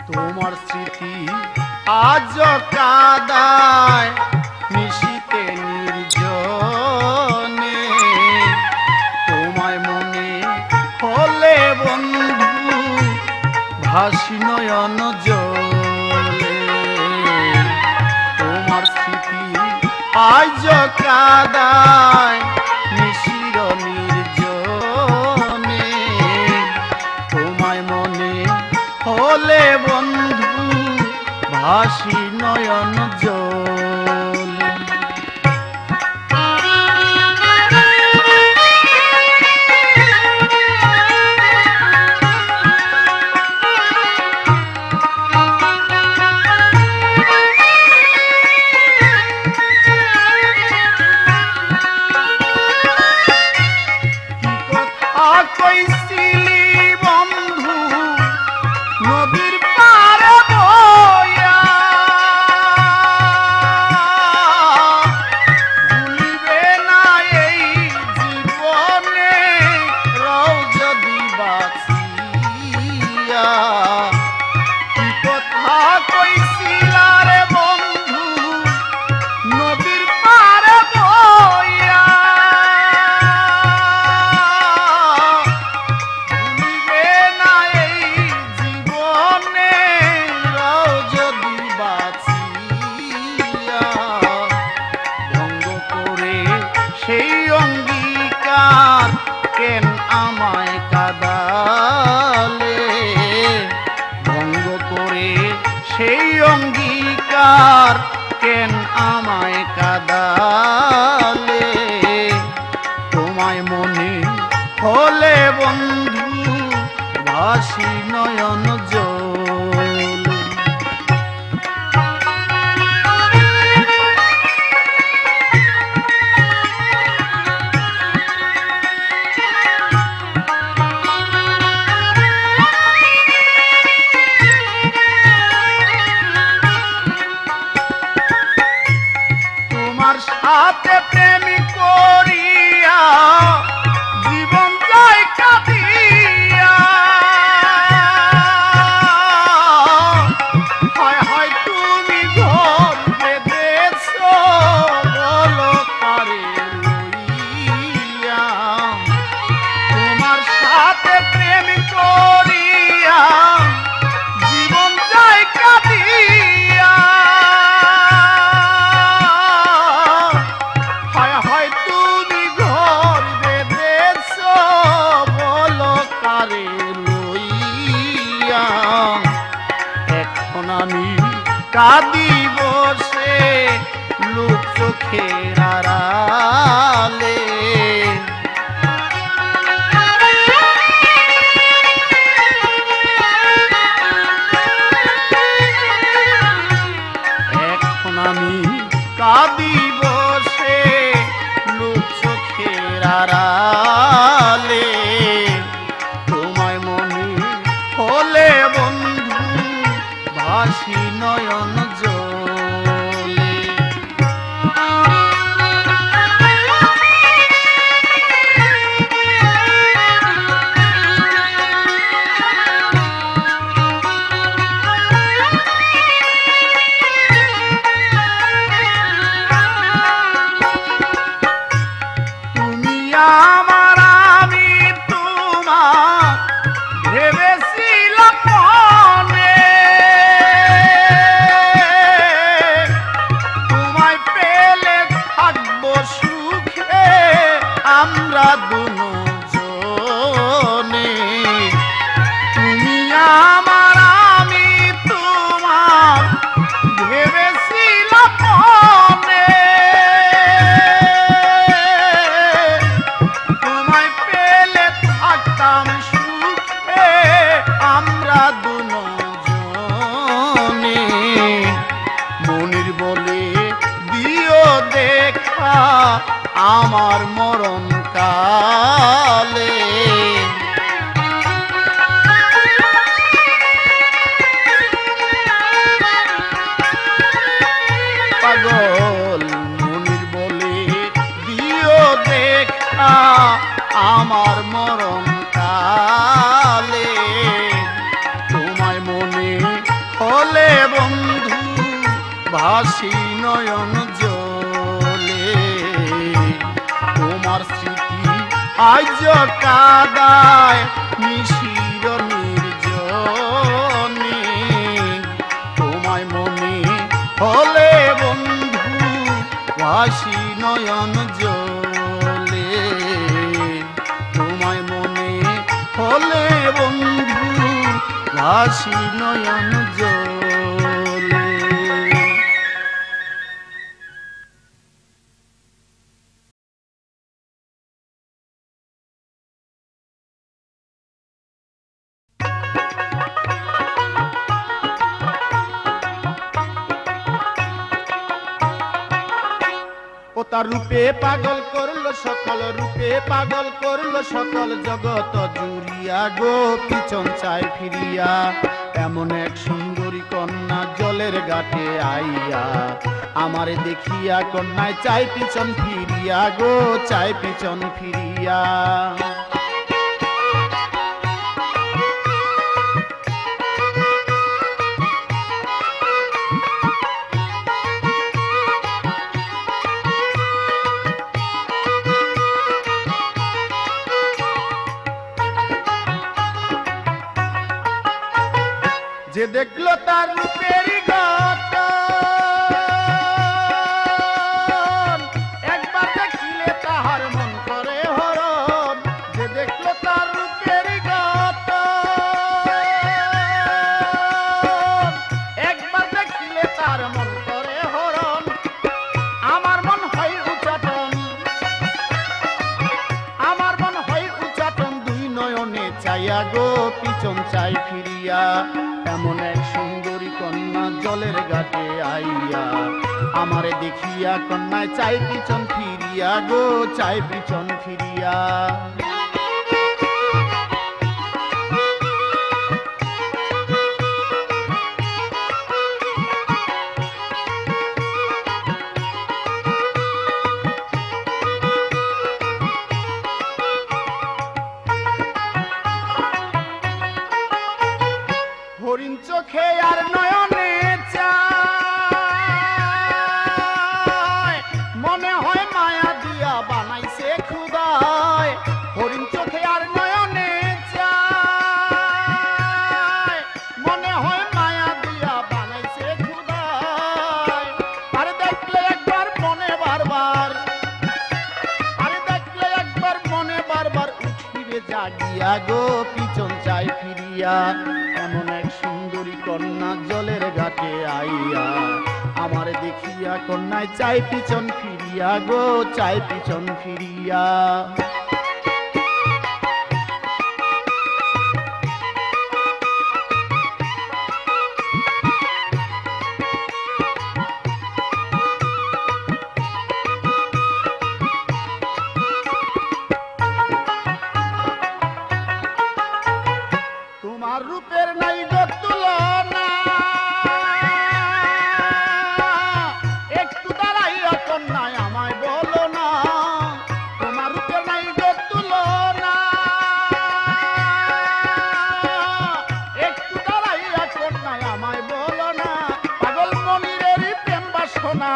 তোমার স্মৃতি আজ কাদায় নিশিতে নির্জনে, তোমায় মনে হলে বন্ধু ভাসি নয়ন জলে। তোমার স্মৃতি আজ কাদায় নিশির নির্জনে, তোমায় মনে হলে বন্ধু ভাসি নয়ন জলে। কি কথা কইছিলি বন্ধু নদীর পারে বইয়া, ভুলিবে না এই জীবনে রও যদি বাঁচিয়া। কি কথা কইছিলা রে বন্ধু নদীর পারে বইয়া, ভুলিবে না এই জীবনে রও যদি বাঁচিয়া। ভঙ্গ করে সেই অঙ্গীকার কেন আমায় কাদালে, ভঙ্গ করে সেই অঙ্গীকার কেন আমায় কাদালে। তোমায় মনে হলে বন্ধু ভাসি নয়ন জলে। তোমার সাথে প্রেম করিয়া জীবন যায় কাঁদিয়া, হায় হায় তুমি ঘর বেঁধেছ বলো কারে লইয়া। তোমার সাথে প্রেম করিয়া জীবন যায় কাঁদিয়া, হায় হায় তুমি ঘর বেঁধেছ বলো কারে লইয়া। এখন আমি কাঁদি বসে লোক চোখের আড়ালে, এখন আমি কাঁদি বসে লোক চোখের আড়ালে। তোমায় মনে হলে বন্ধু ভাসি নয়ন জলে। তুমি আমার আমি তোমার ভেবেছিলাম মনে, তোমায় পেলে থাকবো সুখে আমরা দুজনে। তুমি আমার আমি তোমার ভেবেছিলাম মনে, তোমায় পেলে থাকতাম সুখে আমরা দুজনে। মনির বলে দিও দেখা আমার মরণ কালে, ভাসি নয়ন জলে তোমার স্মৃতি আজ কাদায় নিশির নির্জনে তোমায় মনে হলে বন্ধু ভাসি নয়ন জলে তোমায় মনে হলে বন্ধু ভাসি নয়ন জলে। ও তার রূপে পাগল করলো সকল, রূপে পাগল করলো সকল জগৎ জুড়িয়া গো পিছন চাই ফিরিয়া। এমন এক সুন্দরী কন্যা জলের ঘাটে আইয়া আমারে দেখিয়া কন্যায় চাই পিছন ফিরিয়া গো চাই পিছন ফিরিয়া। যে দেখলো তার রূপের গঠন একবার দেখিলে তাহার মন করে হরণ। যে দেখলো তার রূপের গঠন একবার দেখিলে তার মন করে হরণ। আমার মন হয় উচ্চাটন, আমার মন হয় উচ্চাটন দুই নয়নে চাইয়া গো পিছন চাই ফিরিয়া। এমন এক সুন্দরী কন্যা জলের ঘাটে আইয়া আমারে দেখিয়া কন্যায় চাই পিছন ফিরিয়া গো চাই পিছন ফিরিয়া। হরিণ চোখে আর নয়নে চায় মনে হয় মায়া দিয়া বানাইছে খুদায়। হরিণ চোখে আর নয়নে চায় মনে হয় মায়া দিয়া বানাইছে খুদায়। আরে দেখলে একবার মনে বারবার, আরে দেখলে একবার মনে বারবার উঠিবে জাগিয়া গো পিছন চাই ফিরিয়া। এমন এক সুন্দরী কন্যা জলের ঘাটে আইয়া আমারে দেখিয়া কন্যায় চাই পিছন ফিরিয়া গো চাই পিছন ফিরিয়া। তোমার রূপের নাই গো তুলনা একটু দাঁড়াইয়া কন্যায় আমায় বলো না। তোমার রূপের নাই গো তুলনা একটু দাঁড়াইয়া কন্যায় আমায় বলো না। পাগল মনিরের প্রেম বাসনা,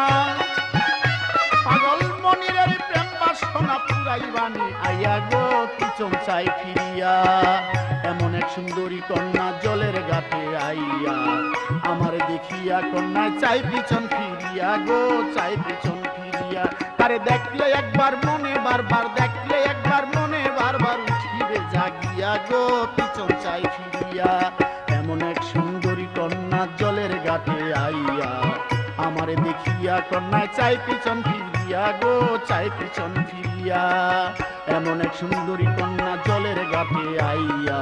পাগল মনিরের প্রেম বাসনা পুরাইবানি আইয়া গো পিছন চাই ফিরিয়া। এমন এক সুন্দরী কন্যা জলের ঘাটে আইয়া আমার দেখিয়া কন্যা চাই পিছন ফিরিয়া গো চাই পিছন ফিরিয়া। তারে দেখলে একবার মনে বারবার, দেখলে একবার মনে বারবার উঠিবে জাগিয়া গো পিছন চাই ফিরিয়া। এমন এক সুন্দরী কন্যা জলের ঘাটে আইয়া আমারে দেখিয়া কন্যায় চাই পিছন ফিরিয়া গো চাই পিছন ফিরিয়া। এমন এক সুন্দরী কন্যা জলের ঘাটে আইয়া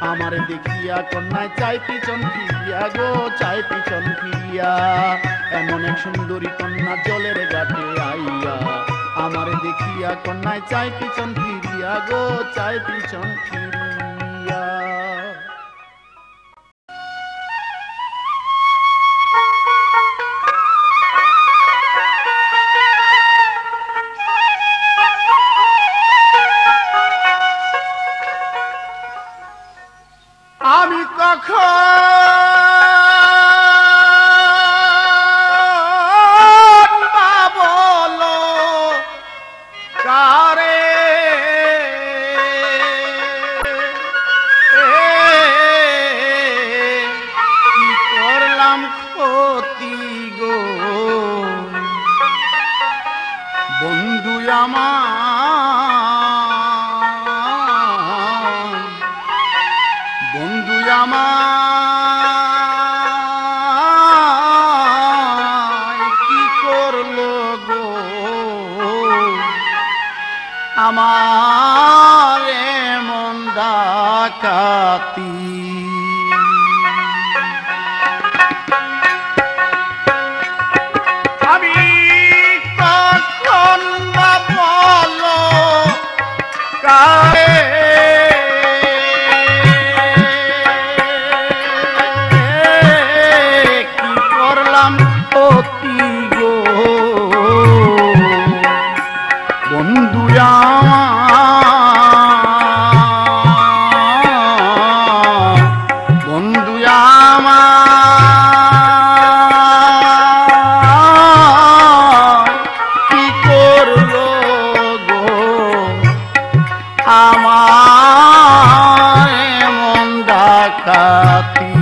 আমারে দেখিয়া কন্যায় চাই পিছন ফিরিয়া গো চাই পিছন ফিরিয়া। এমন এক সুন্দরী কন্যা জলের ঘাটে আইয়া আমারে দেখিয়া কন্যায় চাই পিছন ফিরিয়া গো চাই পিছন ফিরিয়া। আমি কখন বন্ধু আমার কি করলো গো আমার এমন ডাকাতি আমি কখন বা বলো কারে কি করলাম অতি গো বন্ধু বন্ধু কি করলো গো আমার এমন ডাকাতি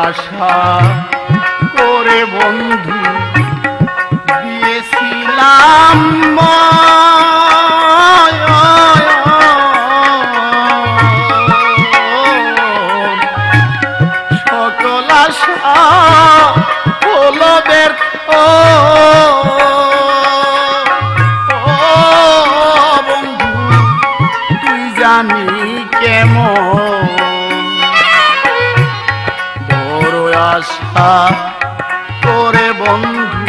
আশা করে বন্ধু দিয়েছিলাম সকল আশা হলো ব্যর্থ বন্ধু তুই জানি কেমন আশা করে বন্ধু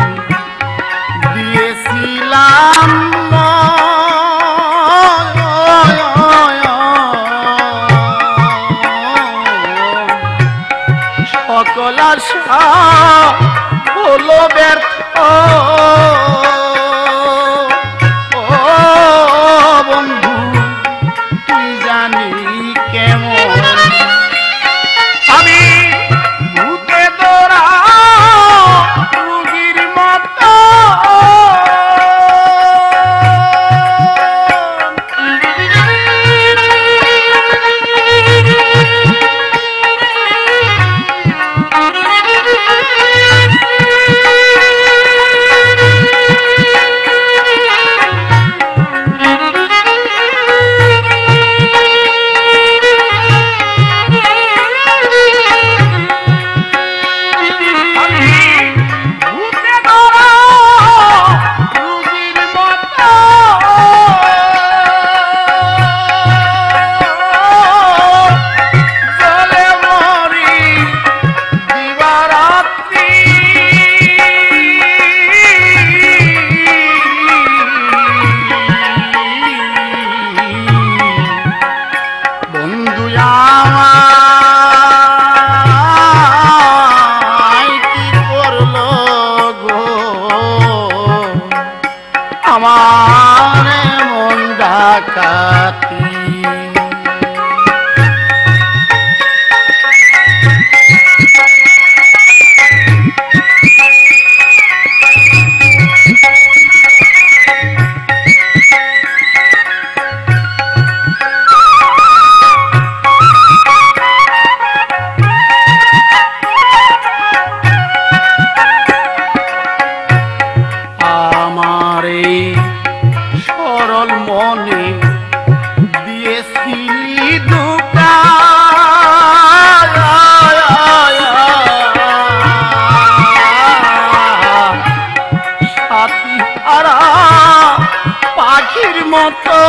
দিয়েছিলাম সকল আশা হলো ব্যর্থ বন্ধু তুই জানি কেমন আমি আমার মন ডাকাতি সরল মনে দিয়েছিলি ধোঁকা সাথী হারা পাখির মতো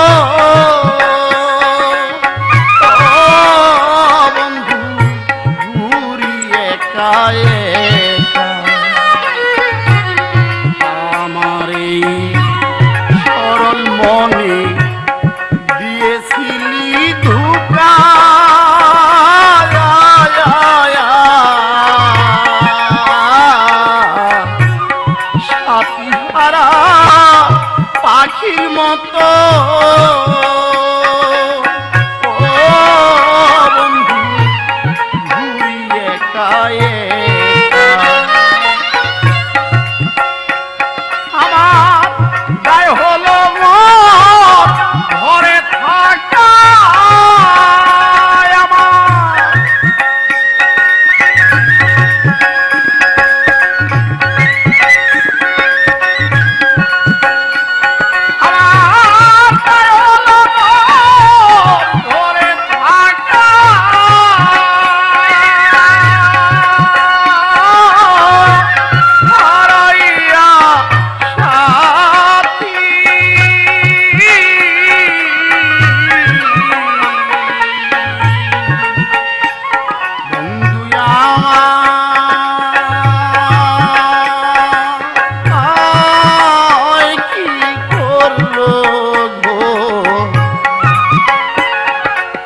বন্ধু ঘুরি একা একা আমার এই সরল মনে দিয়েছিলি ধোঁকা সাথী হারা মতো বন্ধু ঘুরিয়ে কায়ে আমার গায়ে হলো ঘরে থাকা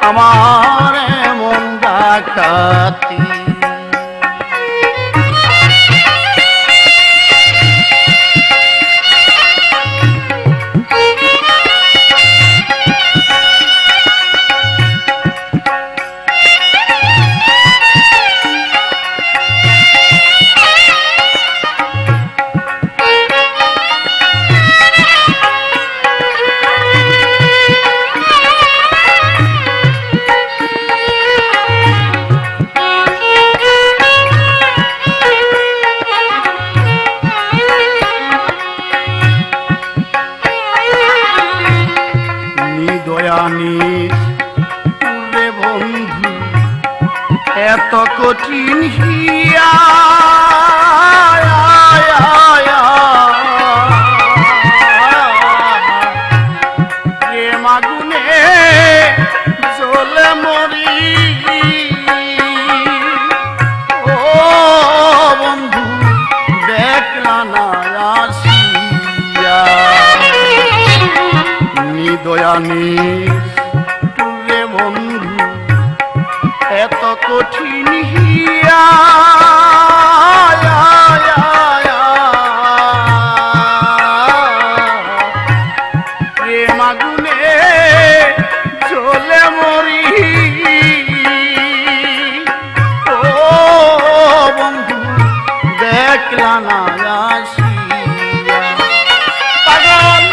আমার মন ডাকাতি রে বন্ধু এত কঠিন হিয়া প্রেম আগুনে জ্বলে মরি ও বন্ধু দেখলা না আসিয়া নিদয়ানি রে বন্ধু এত কঠিন হিয়া প্রেম আগুনে জ্বলে মরি ও বন্ধু দেখলা না আসিয়া পাগল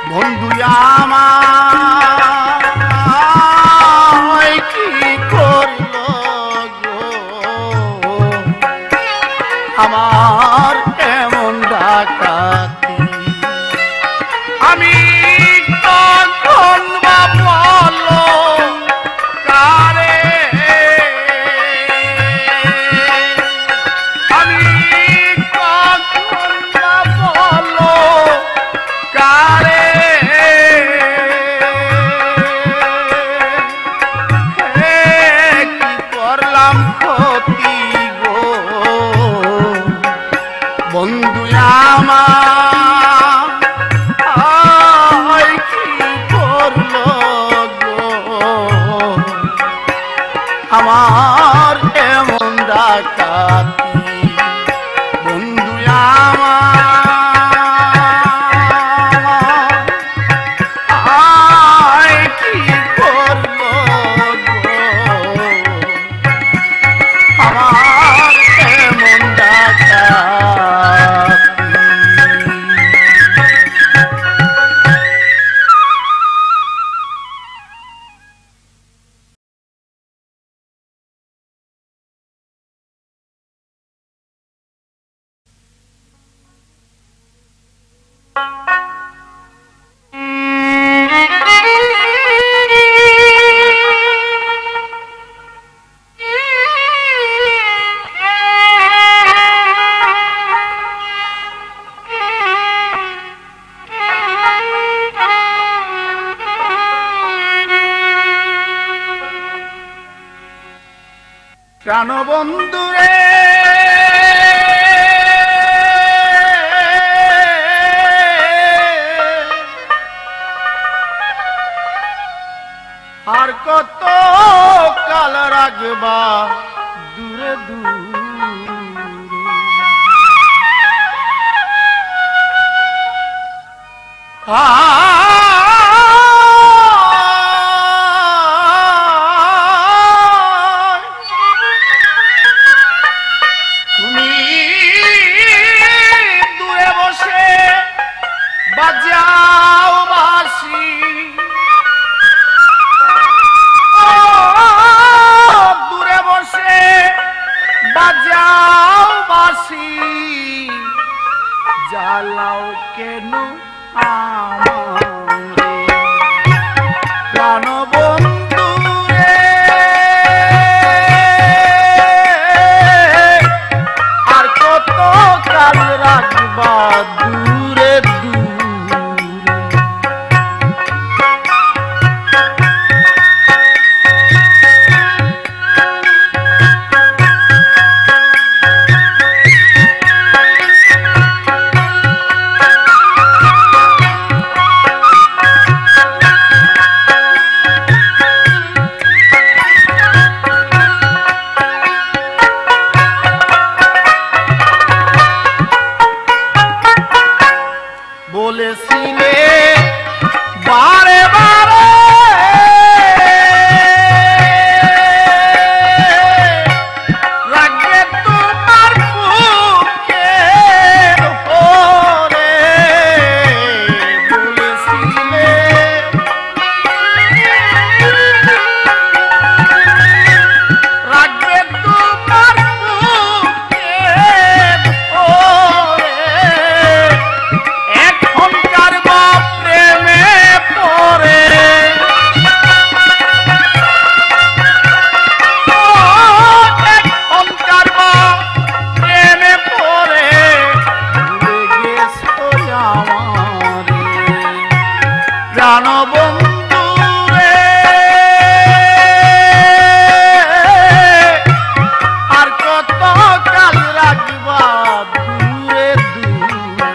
বন্ধু আমায় কি করল গো আমার এমন ডাকাতি আমি কখন বা বলো কারে আমি কখন বা বলো কারে বন্ধু আমার কি করল গো আমার এমন ডাকাতি বন্ধু আমার কি করল গো আমার এমন ডাকাতি প্রাণবন্ধু রে আর কত কাল রাখবা দূরে দূরে তুমি দূরে বসে বাজাও বাঁশি দূরে বসে বাজাও বাঁশি জ্বালাও কেন আমারে প্রাণবন্ধু রে আর কত কাল রাখবা দূরে দূরে বলেছিলে বারে বারে রাখবে তোমার বুকের উপরে বলেছিলে রাখবে তোমার বুকের উপরে প্রেমে পড়ে প্রেমে পড়ে ভুলে গেছো আমারে প্রাণবন্ধু রে আর কত কাল রাখবা দূরে দূরে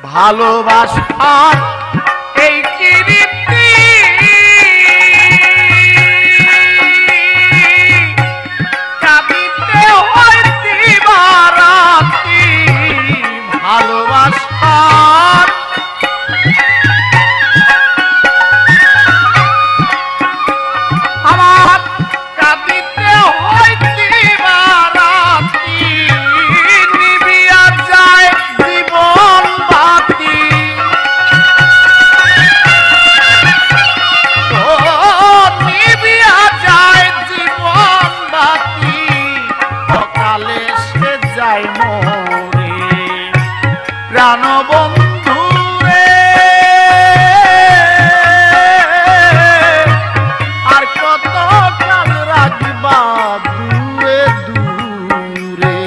ভালোবাসার এই কীর্তি কাঁদিতে হয় দিবারাতি ভালোবাসার আমার কাঁদিতে হয় দিবারাতি নিবিয়া যায় জীবন বাতি নিবিয়া যায় জীবন বাতি সকালে সে যায় মোরে প্রাণবন্ধু রে আর কত কাল রাখবা দূরে দূরে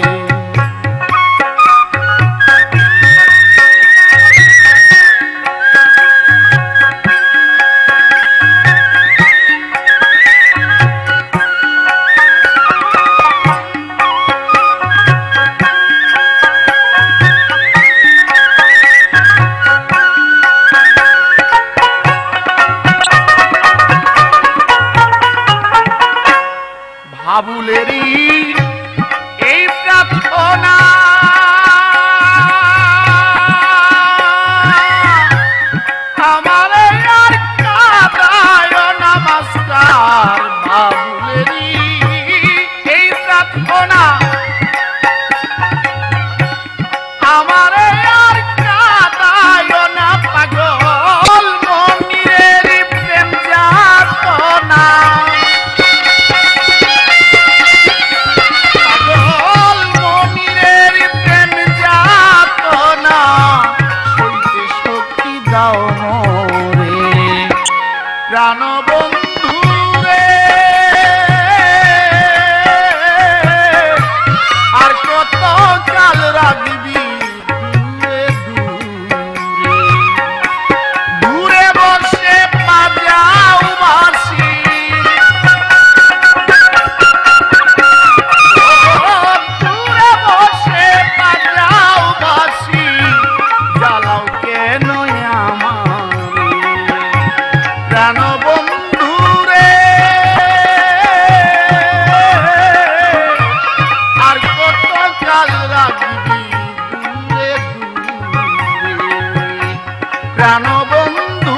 প্রাণ বন্ধু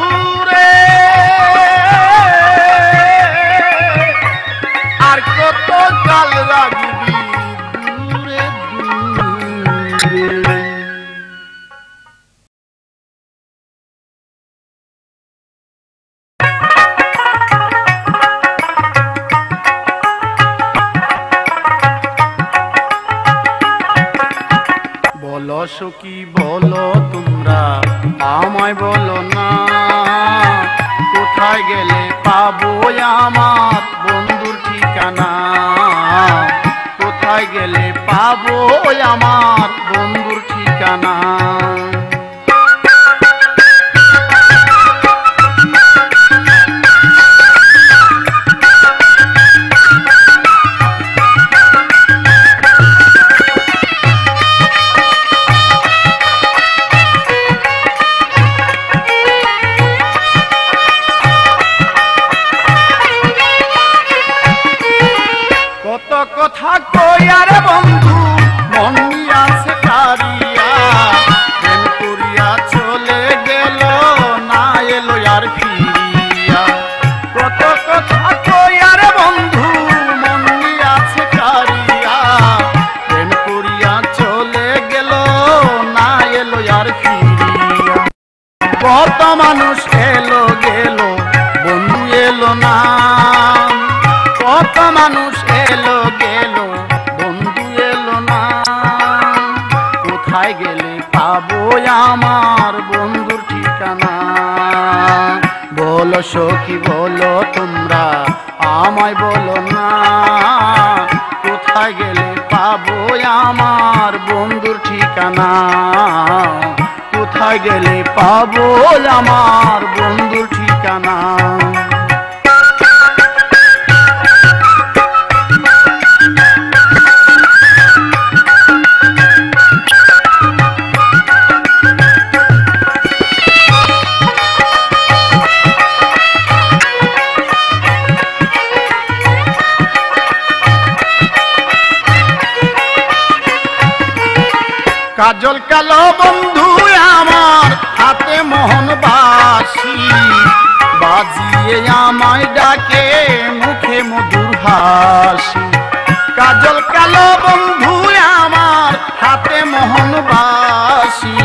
রে আর কত কাল রাখবি দূরে দূরে। বলো সখী বলো তোমরা আমায় বলো না কোথায় গেলে পাবো আমার বন্ধুর ঠিকানা, কোথায় গেলে পাবো আমার বন্ধুর ঠিকানা। কত কথা কই আর বন্ধু মন আছে কারিয়া, প্রেম করিয়া চলে গেল না এলো আর ফিরিয়া। কত কথা কই আর বন্ধু মন আছে কারিয়া, প্রেম করিয়া চলে গেল না এলো আর ফিরিয়া। কত মানুষ এলো গেল বন্ধু এলো না, কত মানুষ এলো গেল বন্ধু এলো না, কোথায় গেলে পাবো আমার বন্ধুর ঠিকানা। বলো সখী বলো তোমরা আমায় বলো না কোথায় গেলে পাবো আমার বন্ধুর ঠিকানা, কোথায় গেলে পাবো আমার বন্ধুর ঠিকানা। কাজল কালো বন্ধু আমার হাতে মোহন বাসি, বাজিয়ে আমায় ডাকে মুখে মধুর হাসি। কাজল কালো বন্ধু আমার হাতে মোহন বাসি,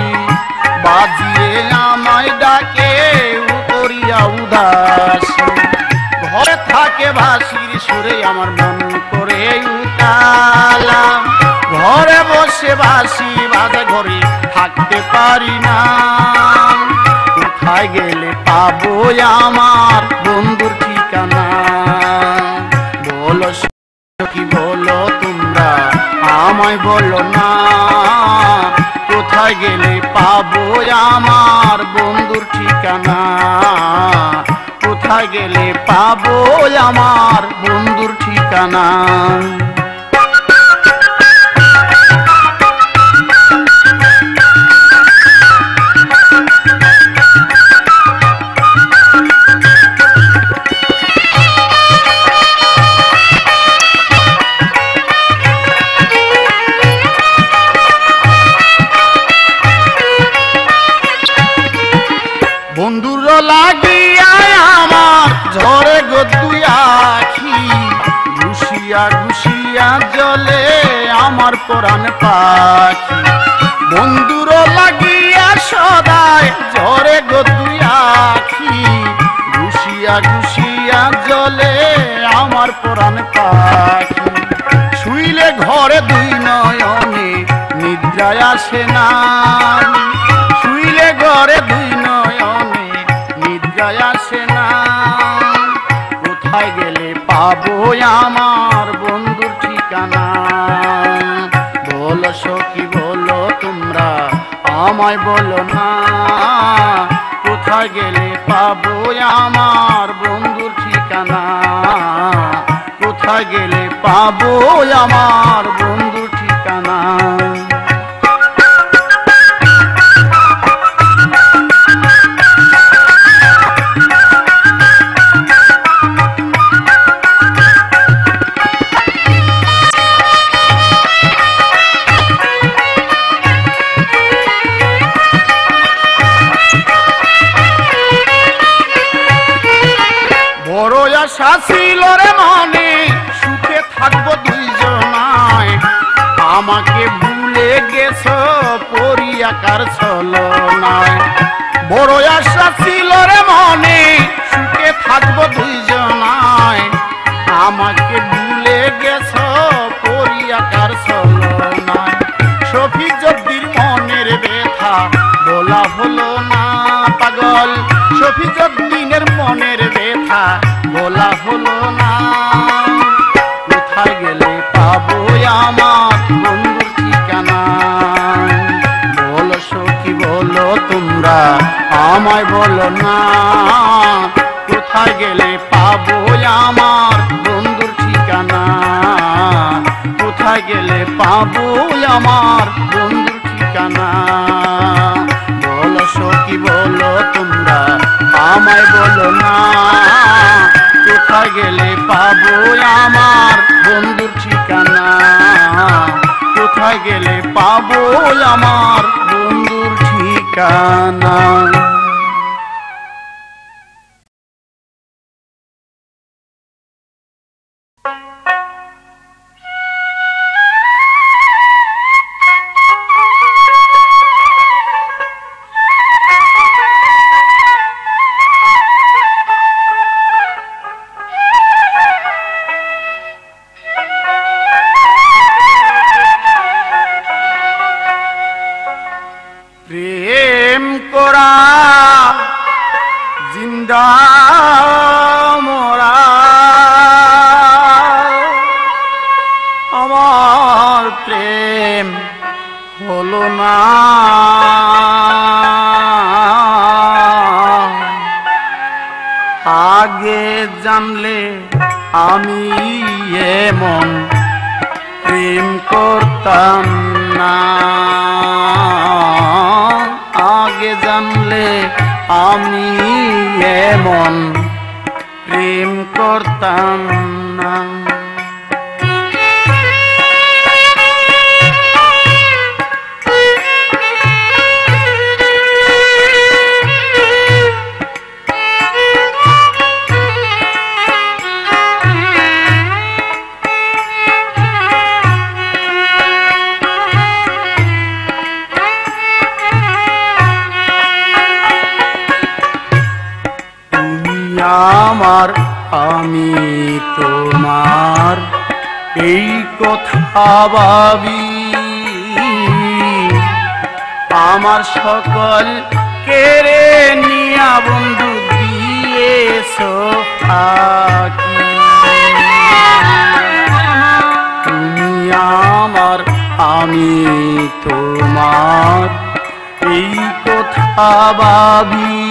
বাজিয়ে আমায় ডাকে করিয়া উদাসী। ঘরে থাকে বাঁশির সুরে আমার মন করে উতালা, ঘরে বসে বাঁশি বাজে ঘরে থাকতে পারি না, কোথায় গেলে পাবো আমার বন্ধুর ঠিকানা। বলো সখী বলো তোমরা আমায় বলো না কোথায় গেলে পাবো আমার বন্ধুর ঠিকানা, কোথায় গেলে পাবো আমার বন্ধুর ঠিকানা। বন্ধুর লাগিয়া আমার ঝরে গো দুই আখি, ঘুষিয়া ঘুষিয়া জলে আমার পরাণ পাখি। বন্ধুর লাগিয়া সদাই ঝরে গো দুই আখি, ঘুষিয়া ঘুষিয়া জলে আমার পরাণ পাখি। শুইলে ঘরে দুই নয়নে নিদ্রায় আসে না, শুইলে ঘরে দুই নয়নে নিদ্রায় আসে না, কোথায় গেলে পাবো আমার বন্ধুর ঠিকানা। বলো সখী বলো তোমরা আমায় বলো না কোথায় গেলে পাবো আমার বন্ধুর ঠিকানা, কোথায় গেলে পাবো আমার বন্ধুর ঠিকানা। ছিল রে মনে সুখে থাকবো দুইজনায় আমাকে ভুলে গেছো পরিয়াকার ছলনায় বড় আশা ছিল রে মনে সুখে থাকবো দুইজনায় আমাকে ভুলে গেছো পরিয়াকার ছলনায় শফিজুদ্দির মনের ব্যথা বলা হলো না পাগল শফিজুদ্দিনের মনের ব্যথা বলা হলো না কোথায় গেলে পাবো আমার বন্ধুর ঠিকানা বলো সখী বলো তোমরা আমায় বলো না কোথায় গেলে পাবো আমার বন্ধুর ঠিকানা কোথায় গেলে পাবো আমার বন্ধুর ঠিকানা বলো সখী বলো তোমরা আমায় বলো না কোথায় গেলে পাবো আমার বন্ধুর ঠিকানা কোথায় গেলে পাবো আমার বন্ধুর ঠিকানা প্রেম করা জিন্দা মোরা আমার প্রেম হলো না আগে জানলে আমি এমন প্রেম করতাম না আগে জানলে আমি এমন প্রেম করতাম না আমার আমি তোমার এই কথা ভাবি আমার সকল কেড়ে নিয়া বন্ধু দিয়েছো ফাঁকি তুমি আমার আমি তোমার এই কথা ভাবি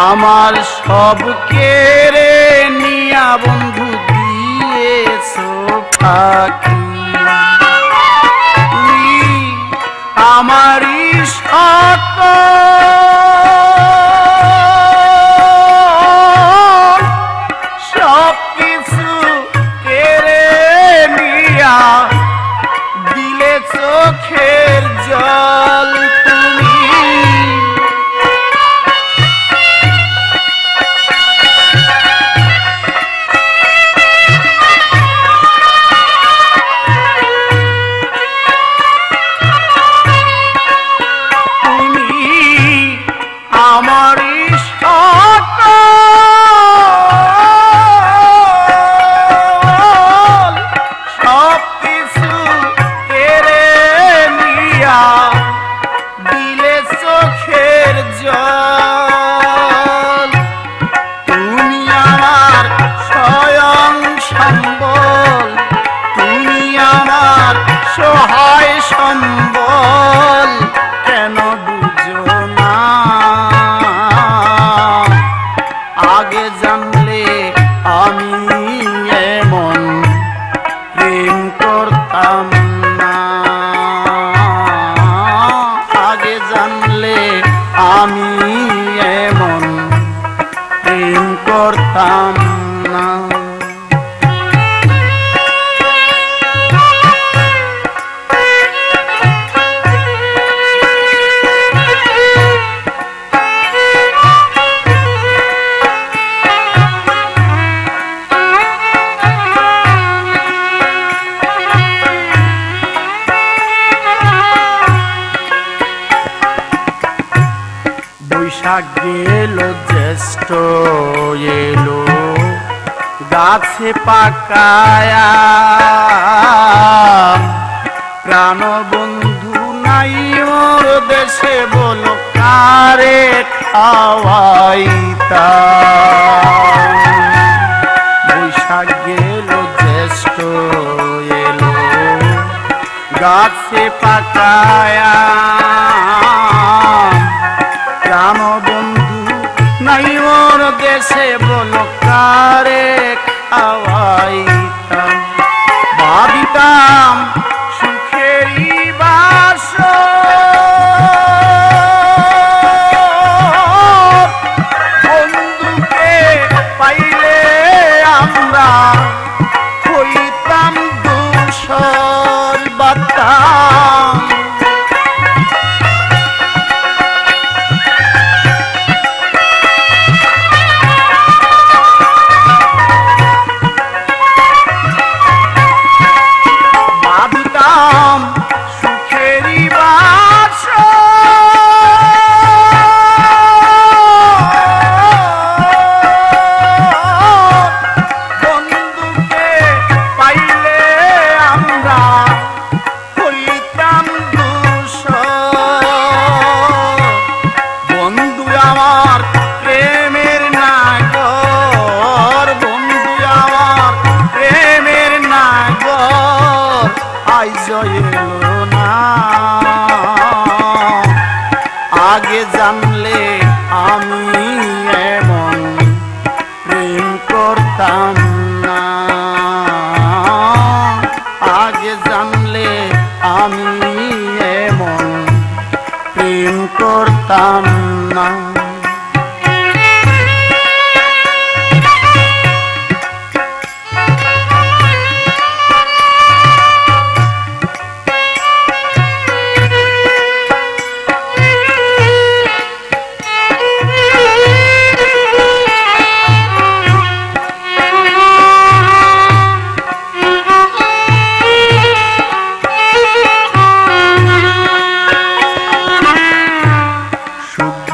আমার সব কেড়ে নিয়া বন্ধু দিয়েছো ফাঁকি তুমি আমারই সব কিছু কেড়ে নিয়া দিলে চোখের জল তুমি সহায় সম্বল কেন বুঝো না আগে জানলে আমি এমন প্রেম করতাম না আগে জানলে আমি এমন প্রেম করতাম না বৈশাখ গেল জ্যৈষ্ঠ এলো গাছে পাকায়া প্রাণ বন্ধু নাই ওর দেশে বলো কারে খাওয়াইতা বৈশাখ গেল জ্যৈষ্ঠ এলো গাছে পাকায়া প্রাণ বন্ধু নাই ওর দেশে বলো কারে খাওয়াইতাম ভাবিতাম সুখেরই বাসর বন্ধুকে পাইলে আমরা হইতাম দূষর বাতাম আগে জানলে আমি এমন প্রেম করতাম না আগে জানলে আমি এমন প্রেম করতাম না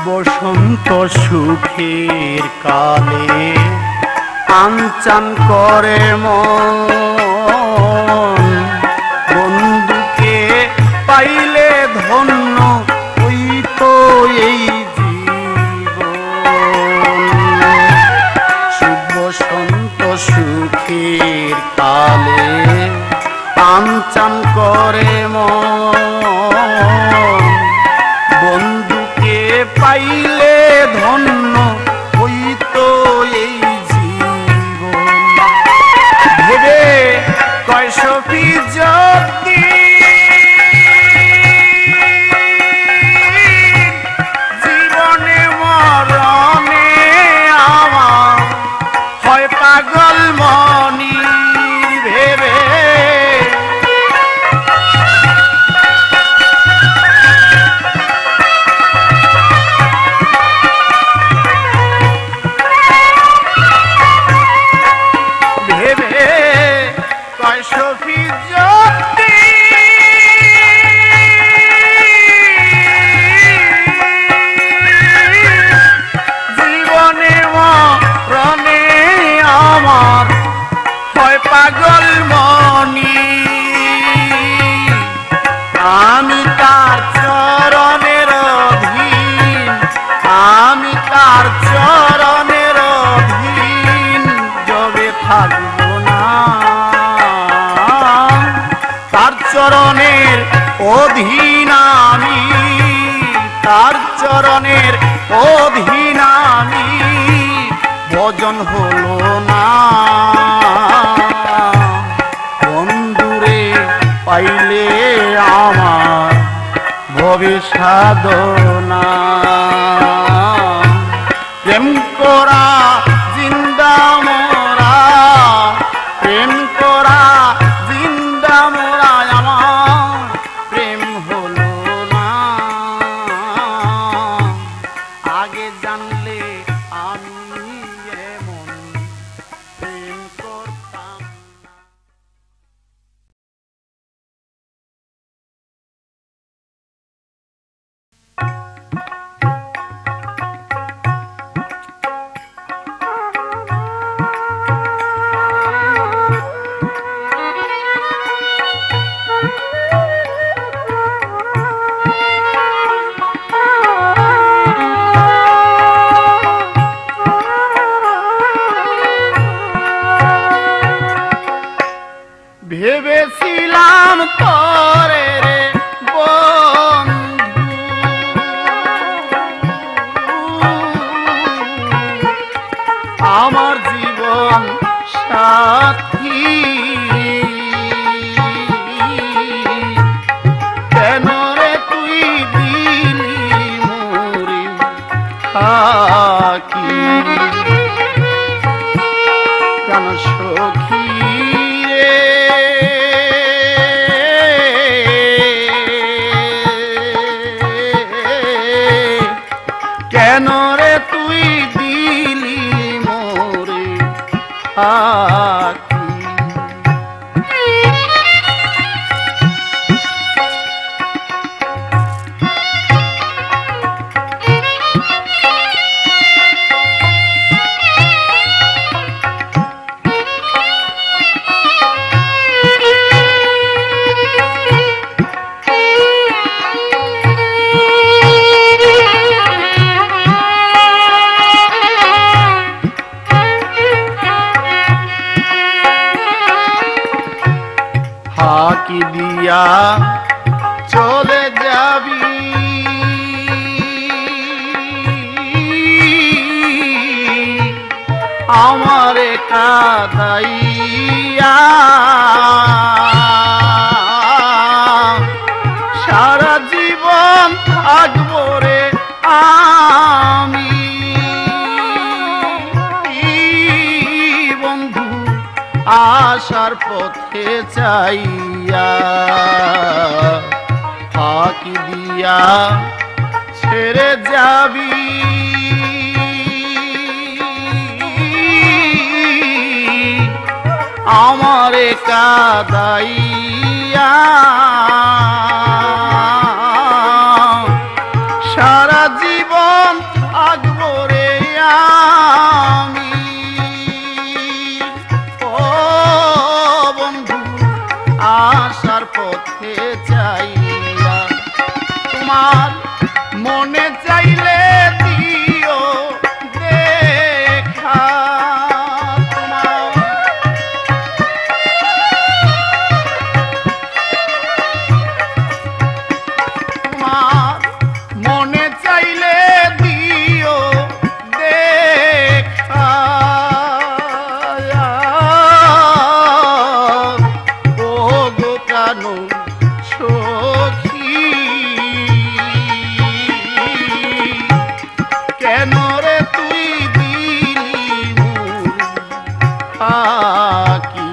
বসন্ত সুখের কালে আনচান করে মন বন্ধুকে পাইলে ধন্য হইতো এই জীবন শুভ বসন্ত সুখের কালে আনচান করে মন বন্ধুকে পাইলে ধন্য হইতো এই জীবন ভেবে কয়শপি যদি জীবনে মরণে আমার হয় পাগল মনি ভেবে পাগল মনি আমি তার চরণের অধীন আমি তার চরণের অধীন যবে থাকব না তার চরণের অধীন আমি তার চরণের অধীন আমি ভজন হলো না বন্ধুরে পাইলে আমার ভবে সাধনা প্রেম করা জিন্দা মোরা প্রেম করা জিন্দা মোরা আমার প্রেম হলো না আগে জানলে আমি এমন প্রেম করতাম না চলে যাবি আমারে কাঁদাইয়া সারা জীবন থাকবো রে আমি বন্ধু আসার পথে চাইয়া ফাঁকি দিয়া ছেড়ে যাবি আমারে কাঁদাইয়া সারা জীবন থাকবো রে আমি ও বন্ধু আসার পথে চাইয়া তোমার মনে চাইলে দিও দেখা তোমার মনে চাইলে দিও দেখা ও গো কানো সখী কেন রে তুই দিলি মোর ফাঁকি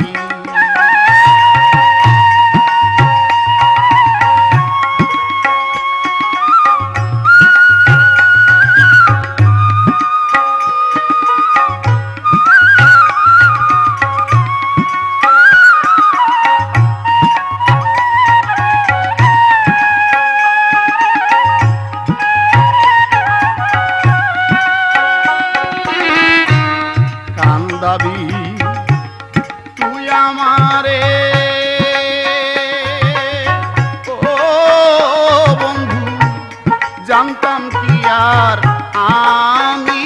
কান্দাবি তুই আমারে ও বন্ধু জানতাম কি আর আমি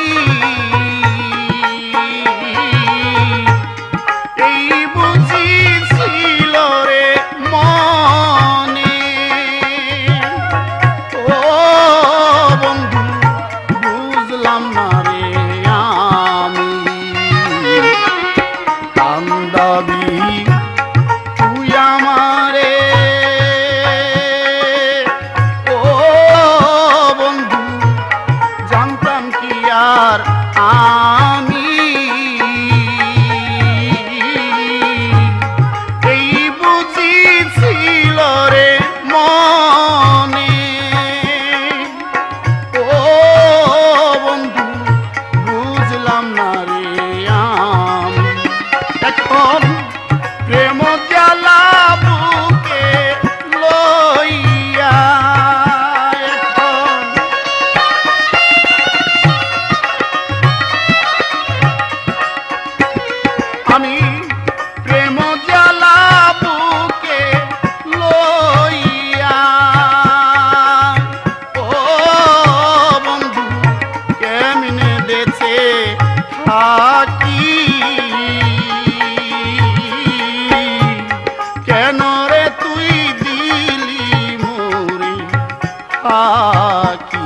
এই বুঝি ছিল রে মনে ও বন্ধু বুঝলাম না রে আমি কান্দাবি তুই আমারে ও বন্ধু জানতাম কি আর আমি এই বুঝি ছিল রে মনে ও বন্ধু বুঝলাম না রে আমি এখন প্রেম জ্বালা বুকে লইয়া এখন আমি প্রেম জ্বালা বুকে লইয়া ও বন্ধু কেমনে বেঁচে থাকি কেন রে তুই দিলি মোরে ফাঁকি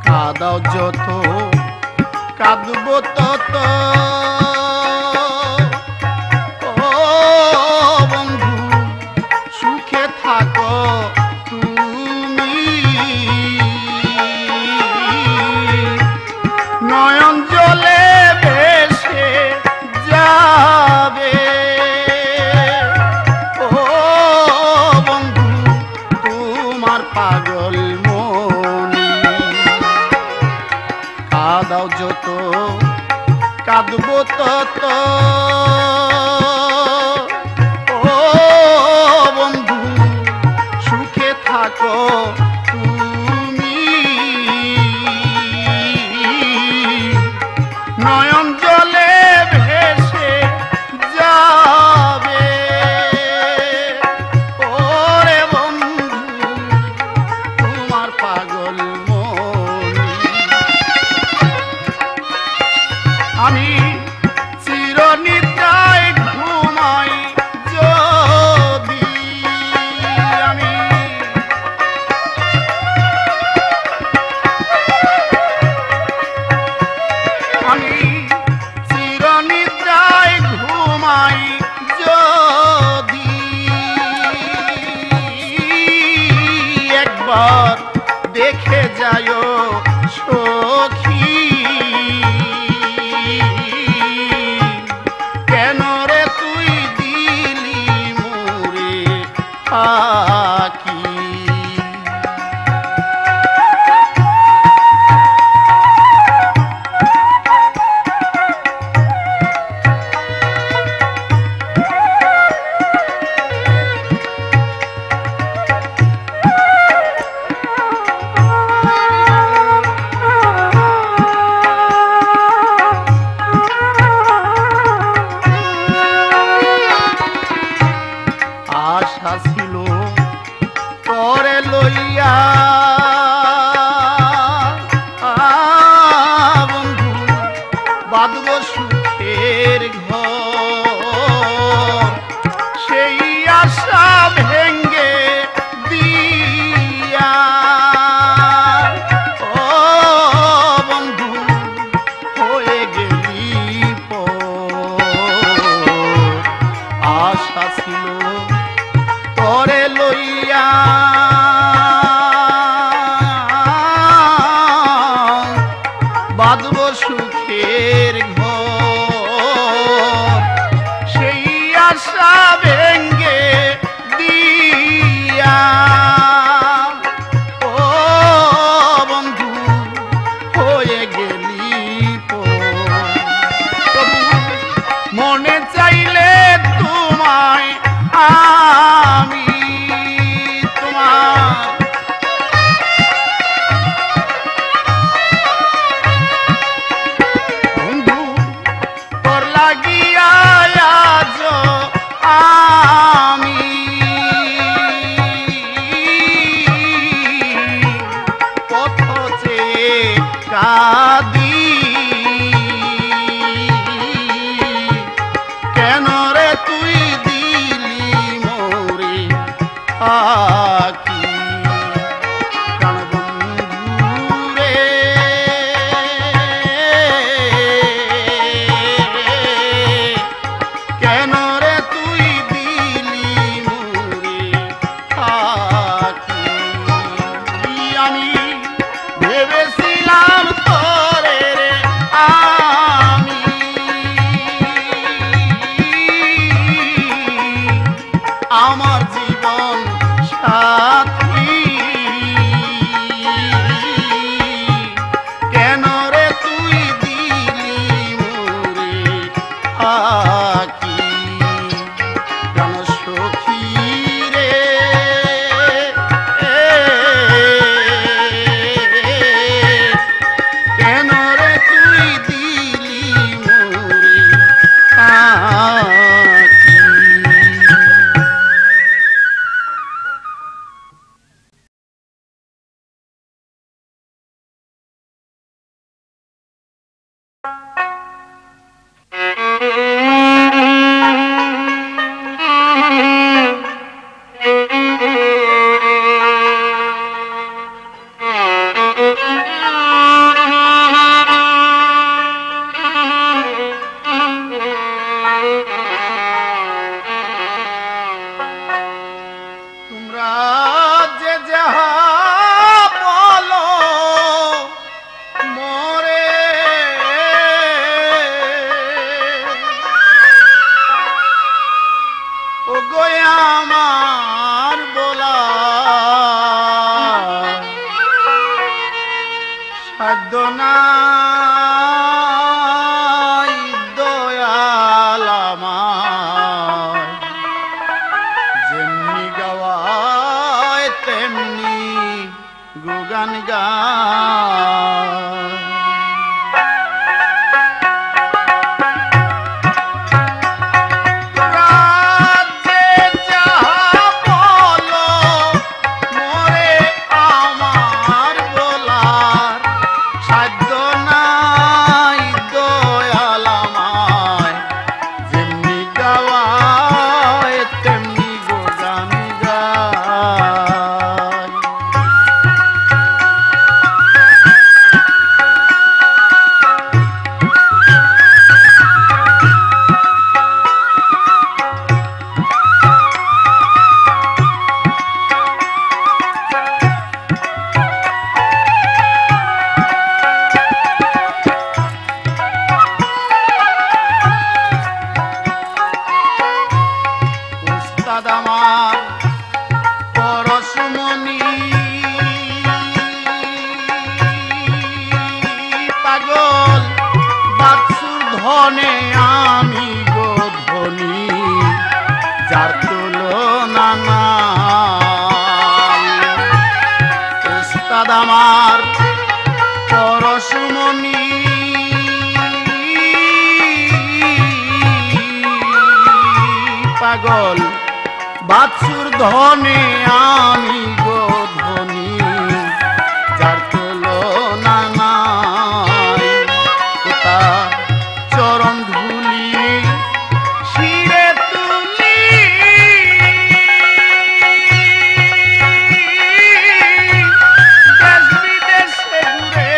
কাঁদাও যত কাঁদব তত ও বন্ধু সুখে থাকো তুমি নয়ন জলে ভেসে যাবে ও বন্ধু তোমার পাগল মনি কাঁদাও যত কাঁদব যায় সখী কেন রে তুই দিলি মোরে ফাঁকি আশা ছিল তরে লইয়া বন্ধু বাঁধব সুখের ঘর সেই আশা ভেঙ্গে দিয়া ও বন্ধু হয়ে গেলি পর আশা ছিল তরে লইয়া বাঁধব সুখের ঘর সেই আশা ভেঙ্গে দিয়া ও বন্ধু হয়ে গেলি তবু মনে চাইলে তোমায় আমি তোমার বন্ধু তোর লাগিয়া আজ আমি পথ চেয়ে কাঁদি কেন রে তুই দিলি মোরে ফাঁকি প্রাণবন্ধু রে কেন রে তুই দিলি মোরে ফাঁকি আমি ভেবেছিলাম তোরে রে আমি আমার জীবন সাথী কেন রে তুই দিলি মোরে ফাঁকি প্রাণ সখী রে কেন রে তুই দিলি মোরে ফাঁকি তোমরা যে যাহা বলো মোরে ও গো আমার বলা সাধ্য নাই দয়াল আমার যেমনি গাওয়ায় তেমনি গুগান গায় রাজ্যে যাহা বলো মোরে আমার বলার সাধ্য নাই দয়াল আমায় যেমনি গাওয়ায় তেমনি গুগান গায় উস্তাদ আমার পরশমণি পাগল বাৎসুর ধনে আমি গো ধনী যার তুলনা নাই উস্তাদ আমার পরশমণি পাগল বাৎসুর ধনে আমি গো ধনী যার তুলনা নাই তার চরণ ধুলি শিরে তুলি দেশ বিদেশে ঘুরে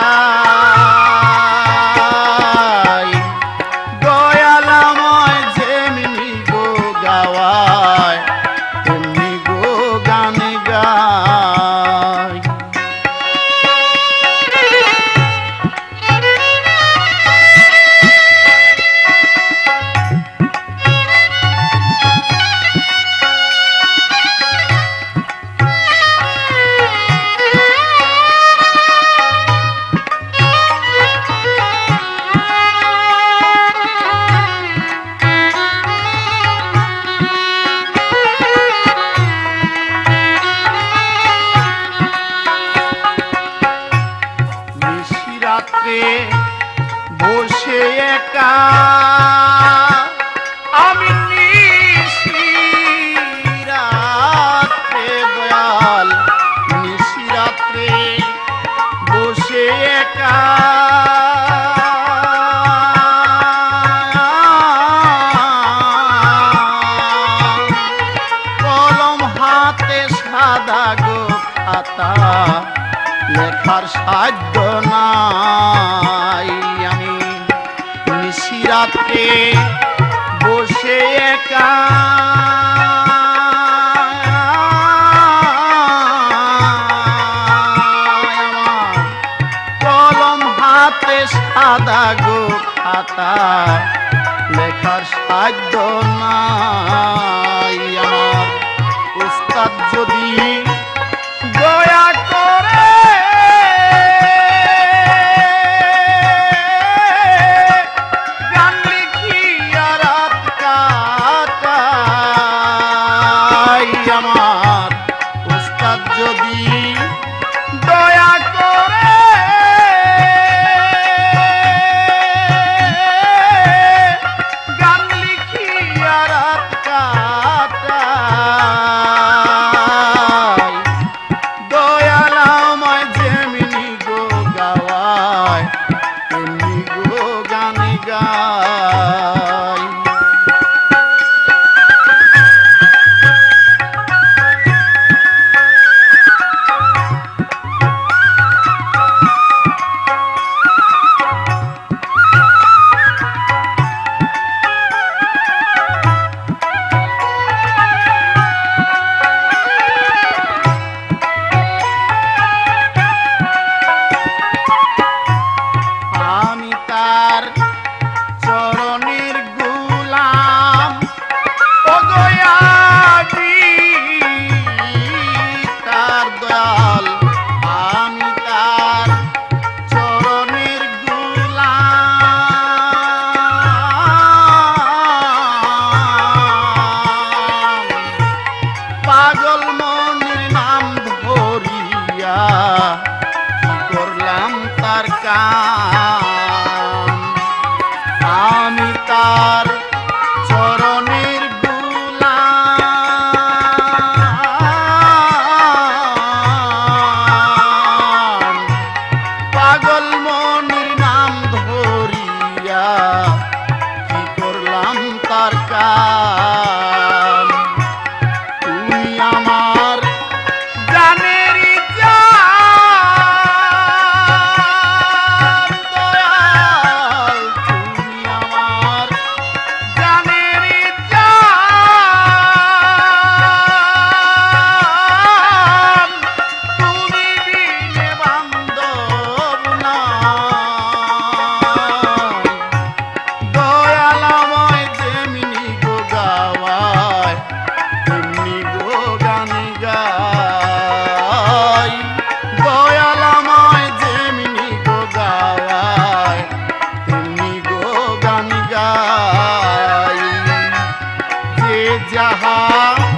বেড়াই দয়ালাময় যেমনি গো গাওয়ায় তেমনি গো গান গাই রাত্রে বসে একা আমি নিশিরাত্রে দয়াল নিশিরাত্রে বসে একা কলম হাতে সাদা গো খাতা লেখার সাধ্য নাই আমি নিশিরাত্রে বসে একা আমার কলম হাতে সাদা গো খাতা লেখার সাধ্য নাই আমার উস্তাদ যদি দয়া করে গান লিখিয়া রাত কাটাই আমার উস্তাদ যদি দয়া করে গান লিখিয়া রাত কাটাই যাহা